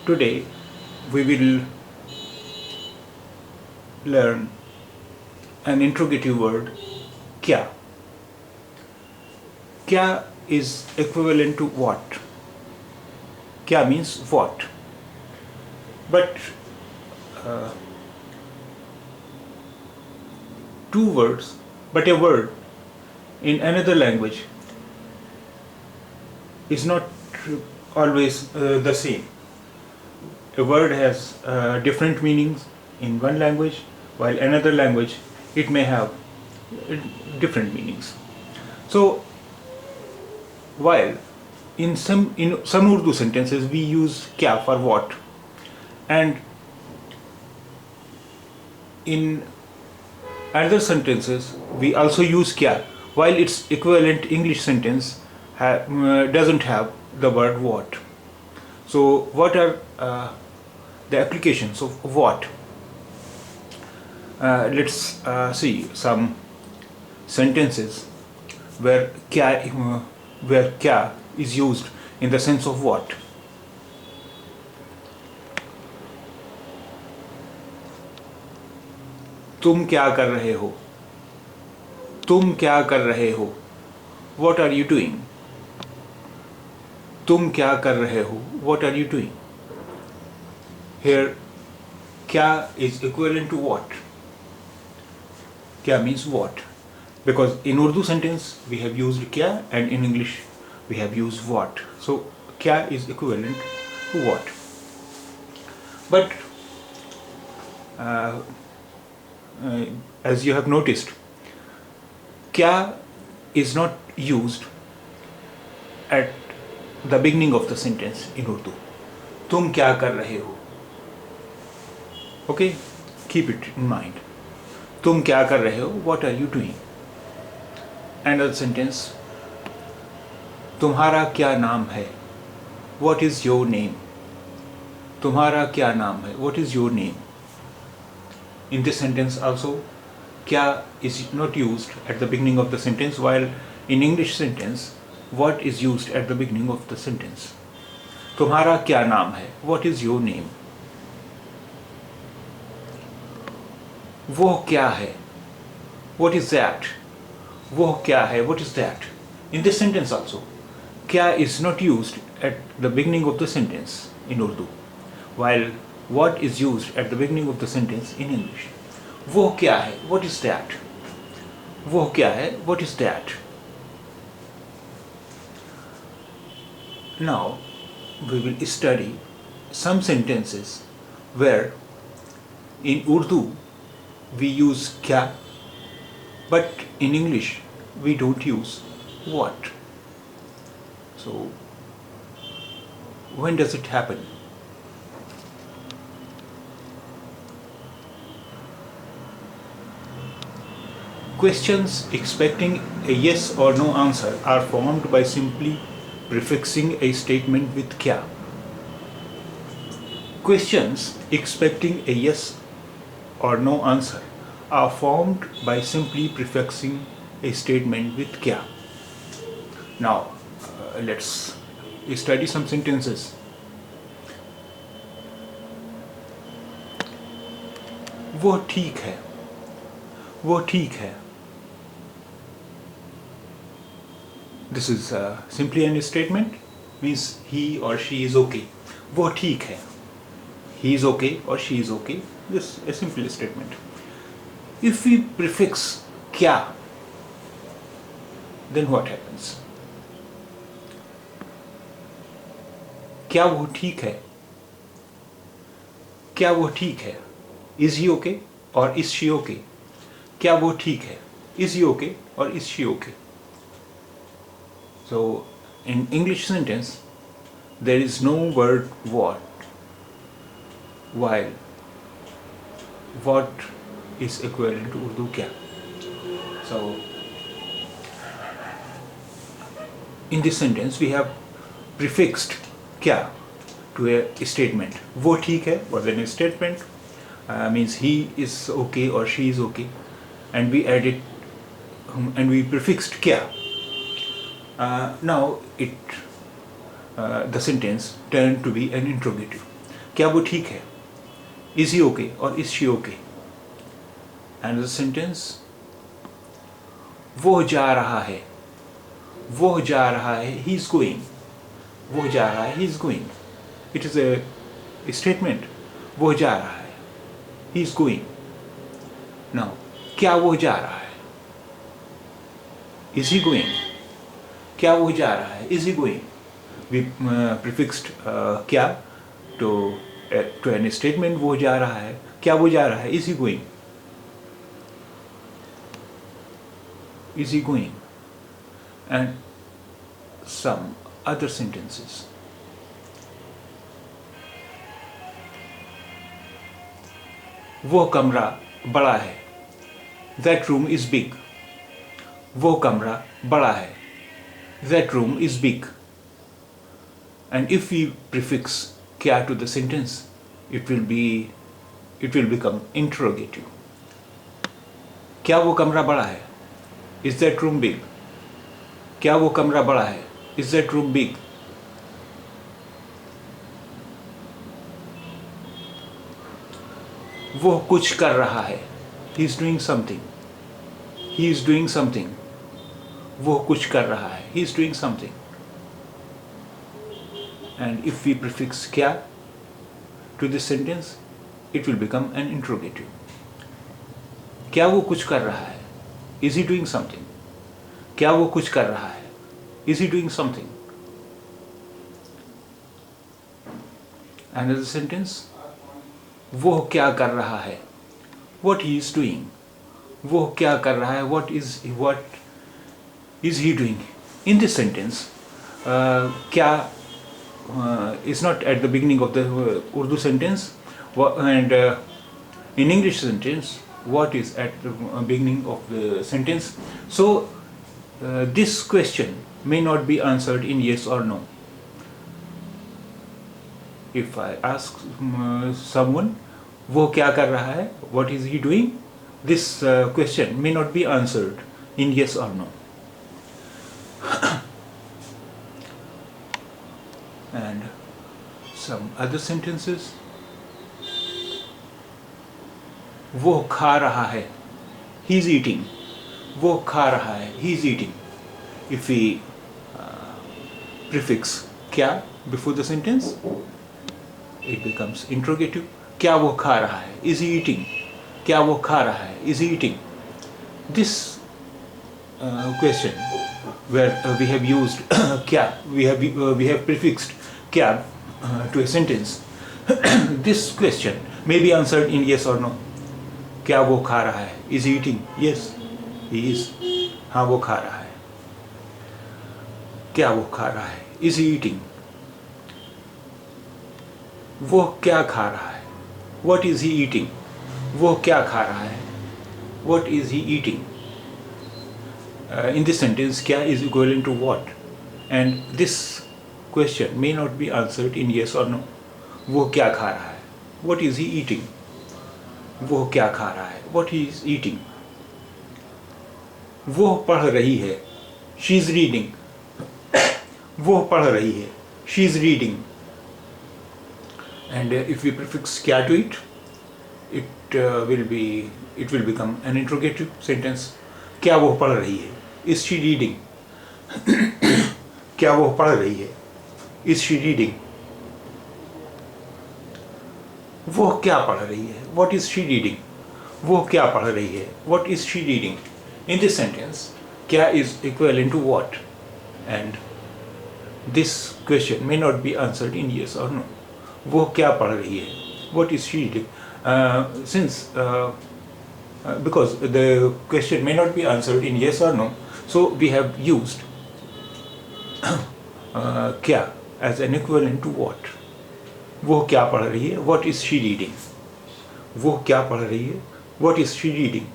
Today we will learn an interrogative word, kya. Kya is equivalent to what? Kya means what. But a word in another language is not always the same. A word has different meanings in one language, while another language it may have different meanings. So while in some Urdu sentences we use kya for what, and in other sentences we also use kya, while its equivalent English sentence doesn't have the word what. So what are the applications of what? Let's see some sentences where kya is used in the sense of what. तुम क्या कर रहे हो? तुम क्या कर रहे हो? What are you doing? तुम क्या कर रहे हो? What are you doing? Here, kya is equivalent to what? Kya means what? Because in Urdu sentence we have used kya, and in English we have used what. So kya is equivalent to what. But as you have noticed, kya is not used at the beginning of the sentence in Urdu. तुम क्या कर रहे हो? Okay, keep it in mind. तुम क्या कर रहे हो? What are you doing? Another sentence, तुम्हारा क्या नाम है? What is your name? तुम्हारा क्या नाम है? What is your name? In this sentence also, kya is not used at the beginning of the sentence, while in English sentence, what is used at the beginning of the sentence. तुम्हारा क्या नाम है? What is your name? वो क्या है? What is that? वो क्या है? What is that? In this sentence also, kya is not used at the beginning of the sentence in Urdu, while what is used at the beginning of the sentence in English. वो क्या है? What is that? वो क्या है? What is that? Now we will study some sentences where in Urdu we use kya, but in English we don't use what. So when does it happen? Questions expecting a yes or no answer are formed by simply prefixing a statement with kya. Questions expecting a yes or no answer are formed by simply prefixing a statement with kya. Now let's study some sentences. वो ठीक है. वो ठीक है. This is simply a statement, means he or she is okay. वो ठीक है. He is okay or she is okay. This is a simple statement. If we prefix kya, then what happens? क्या वो ठीक है? क्या वो ठीक है? Is he okay or is she okay? क्या वो ठीक है? Is he okay or is she okay? So in English sentence there is no word what, while what is equivalent to Urdu kya. So in this sentence we have prefixed kya to a statement. वो ठीक है was a statement, means he is okay or she is okay, and we added and we prefixed kya. Now the sentence turned to be an interrogative. क्या वो ठीक है? Is he okay or is she okay? And the sentence, वो जा रहा है, वो जा रहा है, he is going. वो जा रहा है, he is going. It is a statement. वो जा रहा है, he is going. Now, क्या वो जा रहा है? Is he going? क्या वो जा रहा है? Is he going? We prefixed क्या to an statement. वो जा रहा है, क्या वो जा रहा है? Is he going? Is he going? And some other sentences. वो कमरा बड़ा है. That room is big. वो कमरा बड़ा है. That room is big. And if we prefix क्या to the sentence, it will become interrogative. क्या वो कमरा बड़ा है? Is that room big? क्या वो कमरा बड़ा है? Is that room big? वो कुछ कर रहा है. He is doing something. He is doing something. वो कुछ कर रहा है. He is doing something. And if we prefix क्या to this sentence, it will become an interrogative. क्या वो कुछ कर रहा है? Is he doing something? क्या वो कुछ कर रहा है? Is he doing something? Another sentence, वो क्या कर रहा है? What he is doing. वो क्या कर रहा है? What is he doing? In this sentence, क्या is not at the beginning of the Urdu sentence, and in English sentence, what is at the beginning of the sentence. So this question may not be answered in yes or no. If I ask someone, वो क्या कर रहा है? What is he doing? This question may not be answered in yes or no. And some other sentences. वो खा रहा है. He is eating. वो खा रहा है. He is eating. If we prefix क्या before the sentence, it becomes interrogative. क्या वो खा रहा है? Is he eating? क्या वो खा रहा है? Is he eating? This question where we have used क्या, we have prefixed क्या to a sentence. This question may be answered in yes or no. क्या वो खा रहा है? Is he eating? Yes, he is. हाँ वो खा रहा है. क्या वो खा रहा है? Is he eating? वो क्या खा रहा है? What is he eating? वो क्या खा रहा है? What is he eating? In this sentence, क्या is equivalent to what? And this question may not be answered in yes or no. वो क्या खा रहा है? What is he eating? वो क्या खा रहा है? What he is eating? वो पढ़ रही है. She is reading. वो पढ़ रही है. She is reading. And if we prefix क्या to it, it will become an interrogative sentence. क्या वो पढ़ रही है? Is she reading? क्या वो पढ़ रही है? Is she reading? वो क्या पढ़ रही है? What is she reading? वो क्या पढ़ रही है? What is she reading? In this sentence, क्या is equivalent to what? And this question may not be answered in yes or no. वो क्या पढ़ रही है? What is she reading? Because the question may not be answered in yes or no, so we have used क्या as an equivalent to what. वो क्या पढ़ रही है? What is she reading? वो क्या पढ़ रही है? What is she reading?